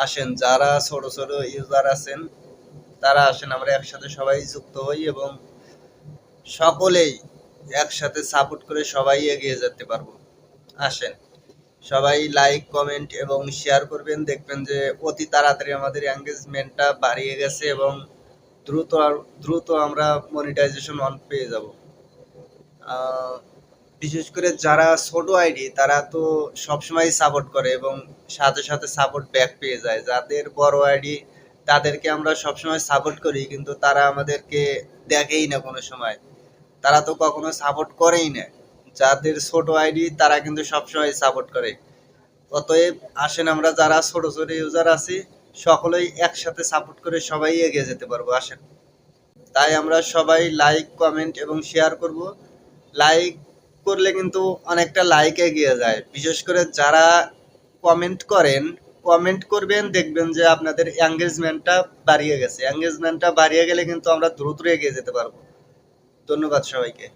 আসেন যারা ছোট ছোট ইউজার আছেন তারা আসেন, আমরা একসাথে সবাই যুক্ত হই এবং সকলেই একসাথে সাপোর্ট করে সবাই এগিয়ে যেতে পারবো। আসেন সবাই লাইক কমেন্ট এবং শেয়ার করবেন, দেখবেন যে অতি তাড়াতাড়ি আমাদের এঙ্গেজমেন্টটা বাড়িয়ে গেছে এবং দ্রুত আমরা মনিটাইজেশন অন পেয়ে যাব। বিশেষ করে যারা ছোট আইডি তারা তো সবসময় সাপোর্ট করে এবং সাথে সাথে সাপোর্ট ব্যাক পেয়ে যায়। যাদের বড় আইডি তাদেরকে আমরা সবসময় সাপোর্ট করি, কিন্তু তারা আমাদেরকে দেখেই না কোনো সময়, তারা তো কখনো সাপোর্ট করেই না। যাদের ছোট আইডি তারা কিন্তু সবসময় সাপোর্ট করে। অতএব আসেন আমরা যারা ছোট ছোট ইউজার আছি সকলেই একসাথে সাপোর্ট করে সবাই এগিয়ে যেতে পারবো। আসেন তাই আমরা সবাই লাইক কমেন্ট এবং শেয়ার করব। লাইক করলে কিন্তু অনেকটা লাইক এগিয়ে যায়। বিশেষ করে যারা কমেন্ট করেন, কমেন্ট করবেন, দেখবেন যে আপনাদের এঙ্গেজমেন্টটা বাড়িয়ে গেছে। এঙ্গেজমেন্টটা বাড়িয়ে গেলে কিন্তু আমরা দ্রুত এগিয়ে যেতে পারবো। ধন্যবাদ সবাইকে।